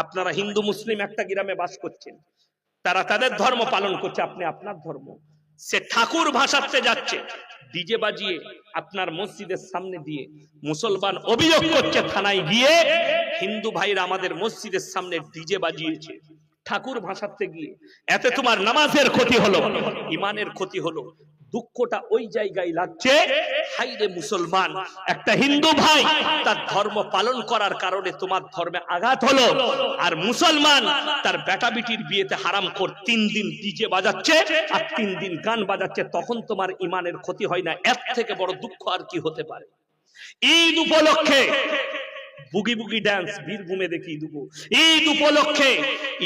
আপনারা হিন্দু মুসলিম একটা গ্রামে বাস করছেন, তারা তাদের ধর্ম পালন করছে, আপনি আপনার ধর্ম। সে ঠাকুর ভাসাতে যাচ্ছে ডিজে বাজিয়ে আপনার মসজিদের সামনে দিয়ে, মুসলমান অভিযোগ করছে থানায় গিয়ে, হিন্দু ভাইরা আমাদের মসজিদের সামনে ডিজে বাজিয়েছে ঠাকুর ভাসাতে গিয়ে, এতে তোমার নামাজের ক্ষতি হলো, ইমানের ক্ষতি হলো। দুঃখটা ওই জায়গায় লাগছে, হাইরে মুসলমান, একটা হিন্দু ভাই তার ধর্ম পালন করার কারণে তোমার ধর্মে আঘাত হলো, আর মুসলমান তার বেটা বিটির বিয়েতে হারামখোর 3 দিন ডিজে বাজাচ্ছে আর 3 দিন গান বাজাচ্ছে, তখন তোমার ইমানের ক্ষতি হয় না। এর থেকে বড় দুঃখ আর কি হতে পারে? ঈদ উপলক্ষে বুগি বুগি ডান্স বীরভূমে দেখি দেবো। ঈদ উপলক্ষে,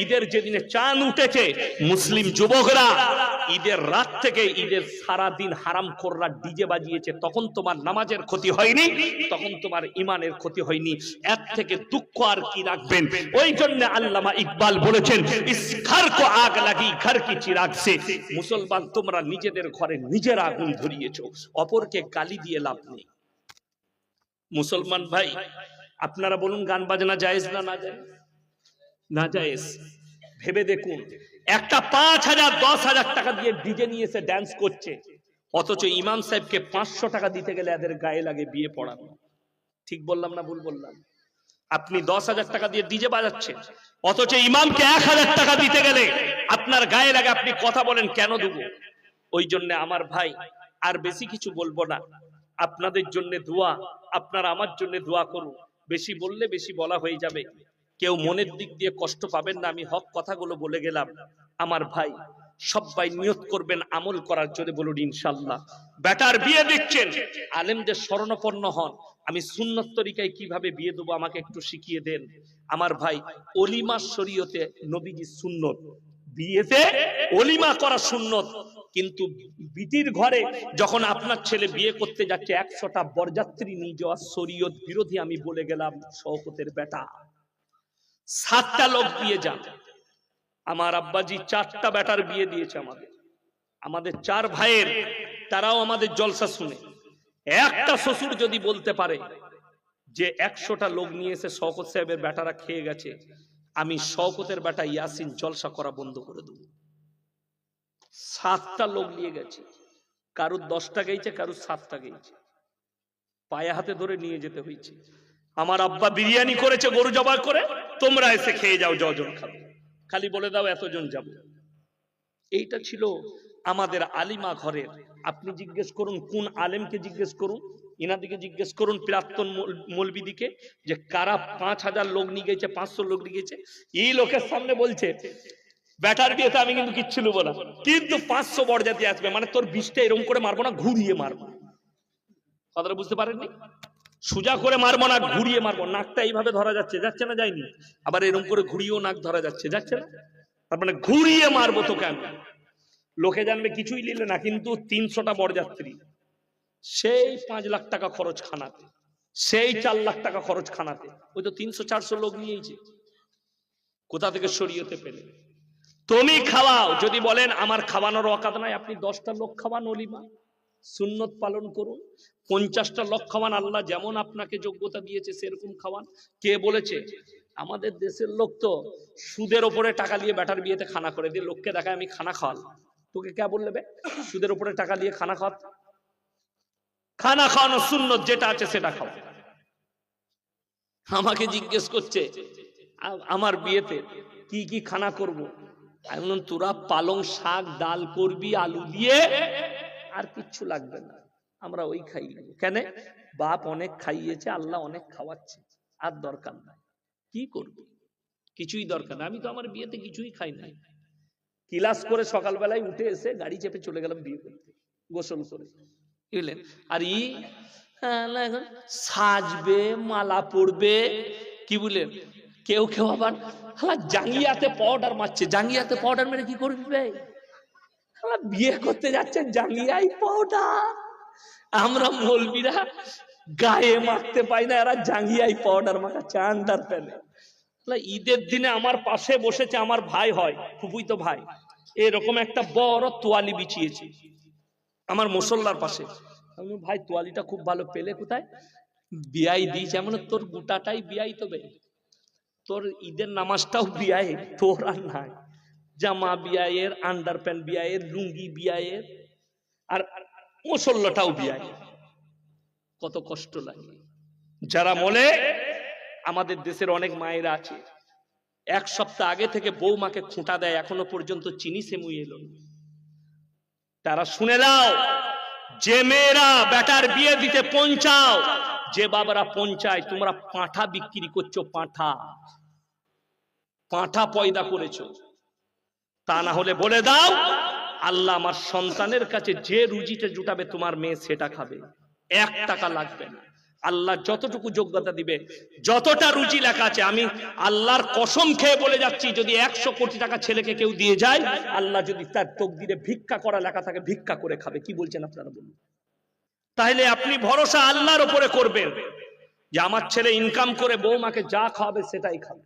ঈদের যেদিনে চাঁদ উঠেছে, মুসলিম যুবকরা ঈদের রাত থেকে ঈদের সারা দিন হারামখোররা ডিজে বাজিয়েছে, তখন তোমার নামাজের ক্ষতি হয়নি, তখন তোমার ইমানের ক্ষতি হয়নি। এর থেকে দুঃখ আর কি রাখবেন? ওই জন্য আল্লামা ইকবাল বলেছেন, ইস ঘর কো আগ লাগি ঘর কি চিরাগ সে। মুসলমান, তোমরা নিজেদের ঘরে নিজের আগুন ধরিয়েছো, অপরকে গালি দিয়ে লাভ নেই। মুসলমান ভাই, আপনারা বলুন, গান বাজনা জায়েজ না না জায়েজ? না জায়েজ। ভেবে দেখুন, একটা 5,000 10,000 টাকা দিয়ে ডিজে নিয়ে এসে ড্যান্স করছে, অথচ ইমাম সাহেবকে 500 টাকা দিতে গেলে এদের গায়ে লাগে বিয়ে পড়ানো। ঠিক বললাম না ভুল বললাম? আপনি 10,000 টাকা দিয়ে ডিজে বাজাচ্ছেন, অথচ ইমামকে 1,000 টাকা দিতে গেলে আপনার গায়ে লাগে। আপনি কথা বলেন, কেন দেব? ওই জন্য আমার ভাই, আর বেশি কিছু বলবো না। আপনাদের জন্য দোয়া, আপনারা আমার জন্য দোয়া করুন। বেশি বললে বেশি বলা হয়ে যাবে, কেউ মনের দিক দিয়ে কষ্ট পাবেন না, আমি হক কথাগুলো বলে গেলাম। আমার ভাই, সবাই নিয়ত করবেন আমল করার জন্য, বলুন ইনশাআল্লাহ। বেটার বিয়ে দিচ্ছেন, আলেমদের শরণাপন্ন হন। আমি সুন্নত তরিকায় কিভাবে বিয়ে দেবো আমাকে একটু শিখিয়ে দেন। আমার ভাই, অলিমা শরীয়তে নবীজি সুন্নত, বিয়েতে অলিমা করা সুন্নত, কিন্তু বিটির ঘরে যখন আপনার ছেলে বিয়ে করতে যাচ্ছে 100টা বরযাত্রী নিয়ে যাওয়া শরীয়ত বিরোধী। আমি বলে গেলাম, শওকতের বেটা 7টা লোক বিয়ে যান। আমার আব্বাজি 4টা বেটার বিয়ে দিয়েছে আমাদের 4 ভাইয়ের, তারাও আমাদের জলসা শুনে। একটা শ্বশুর যদি বলতে পারে যে 100টা লোক নিয়ে এসে শওকত সাহেবের বেটারা খেয়ে গেছে, আমি শওকতের বেটা ইয়াসিন জলসা করা বন্ধ করে দেবো। 7টা লোক নিয়ে গেছে, কারুর 10টা গেছে, কারুর 7টা গেছে, পায়ে হাতে ধরে নিয়ে যেতে হয়েছে। আমার আব্বা বিরিয়ানি করেছে গরু জবাই করে, তোমরা এসে খেয়ে যাও, যজন খাবে, খালি বলে দাও এতজন যাবে। এইটা ছিল আমাদের আলিমা ঘরের। আপনি জিজ্ঞেস করুন, কোন আলেমকে জিজ্ঞেস করুন, ইনাদিকে জিজ্ঞেস করুন, প্রাক্তন মৌলবীদিকে, যে কারা 5,000 লোক নিয়ে গেছে, 500 লোক নিয়ে গেছে। এই লোকের সামনে বলছে, ব্যাটার বিয়েতে আমি কিন্তু কিচ্ছু নেবো না, কিন্তু 500 বরযাত্রী আসবে, মানে তোর 20টা এরকম করে মারবো না, ঘুরিয়ে মারবো। কথাটা বুঝতে পারেননি? সোজা করে মারবো না, ঘুরিয়ে মারবো। নাকটা এইভাবে ধরা যাচ্ছে, যাচ্ছে না যায়নি? আবার এরকম করে ঘুরিয়েও নাক ধরা যাচ্ছে, যাচ্ছে না? তার মানে ঘুরিয়ে মারবো তোকে আমি। লোকে জানবে কিছুই নিলে না, কিন্তু 300টা বরযাত্রী, সেই 5 লাখ টাকা খরচ খানাতে, সেই 4 লাখ টাকা খরচ খানাতে। ওই তো 300-400 লোক নিয়েছে, কোথা থেকে শরীয়তে পেলে? তুমি খাওয়াও। যদি বলেন আমার খাওয়ানোর অকাত নাই, আপনি 10টা লোক খাওয়ান, অলিমা সুন্নত পালন করুন। 50টা লোক খাওয়ান, আল্লাহ যেমন আপনাকে যোগ্যতা দিয়েছে সেরকম খাওয়ান। কে বলেছে? আমাদের দেশের লোক তো সুদের ওপরে টাকা নিয়ে বেটার বিয়েতে খানা করে দিয়ে লোককে দেখায় আমি খানা খাওয়ালাম। তোকে কে বললে বে সুদের ওপরে টাকা দিয়ে খানা খাওয়া? খানা খাওয়ানো সুন্নত, যেটা আছে সেটা খাও। আমাকে জিজ্ঞেস করছে আমার বিয়েতে কি কি খানা করব। আমি বললাম, তোরা পালং শাক ডাল করবি আলু দিয়ে, আর কিচ্ছু লাগবে না, আমরা ওই খাই। কেন? বাপ অনেক খাইয়েছে, আল্লাহ অনেক খাওয়াচ্ছে, আর দরকার নাই। কি করবি? কিছুই দরকার নাই। আমি তো আমার বিয়েতে কিছুই খাই নাই। ক্লাস করে সকালবেলায় উঠে এসে গাড়ি চেপে চলে গেলাম বিয়ে করতে, গোসল করে, বুঝলেন? আর এখন সাজবে, মালা পরবে, কি বলেন? কেউ কেউ আবার জাঙ্গিয়াতে পাউডার মারছে। জাঙ্গিয়াতে পাউডার মেরে কি করবে? বিয়ে করতে যাচ্ছেন জাঙ্গিয়াই পাউডার। আমরা মৌলবীরা গায়ে মাখতে পাই না, এরা জাঙ্গিয়াই পাউডার মাখাচ্ছে আন্ডার প্যানে। ঈদের দিনে আমার পাশে বসেছে, আমার ভাই হয়, ফুফুইতো ভাই, এরকম একটা বড় তোয়ালি বিছিয়েছে আমার মুসল্লার পাশে। আমি ভাই তোয়ালিটা খুব ভালো, পেলে কোথায়? বিয়াই দিয়েছে। এমন তোর গোটাটাই বিয়াই তো বে, তোর ঈদের নামাজটাও বিয়ায়ে, তোর আর নাই। জামা বিয়ায়ের, আন্ডার প্যান্ট বিয়ায়ের, লুঙ্গি বিয়ায়ের, আর মুসল্লাটাও বিয়ায়ের। কত কষ্ট লাগে। যারা বলে, আমাদের দেশের অনেক মায়েরা আছে, এক সপ্তাহ আগে থেকে বৌমাকে খুঁটা দেয়, এখনো পর্যন্ত চিনি সেমুই এলো না। তারা শুনে নাও, যে মেয়েরা বেটার বিয়ে দিতে পৌঁছাও, যে বাবারা পৌঁছায়, তোমরা পাঁঠা বিক্রি করছো, পাঁঠা পাঁঠা পয়দা করেছো। তা না হলে বলে দাও, আল্লাহ আমার সন্তানের কাছে যে রুজিটা জুটাবে তোমার মেয়ে সেটা খাবে, 1 টাকা লাগবে না। আল্লাহ যতটুকু যোগ্যতা দিবে, যতটা রুজি লেখা আছে, আমি আল্লাহর কসম খেয়ে বলে যাচ্ছি, যদি 100 কোটি টাকা ছেলেকে কেউ দিয়ে যায়, আল্লাহ যদি তার তকদিরে ভিক্ষা করা লেখা থাকে, ভিক্ষা করে খাবে। কি বলছেন আপনারা বলুন? তাহলে আপনি ভরসা আল্লাহর উপরে করবেন, যে আমার ছেলে ইনকাম করে বৌমাকে যা খাওয়াবে সেটাই খাবে।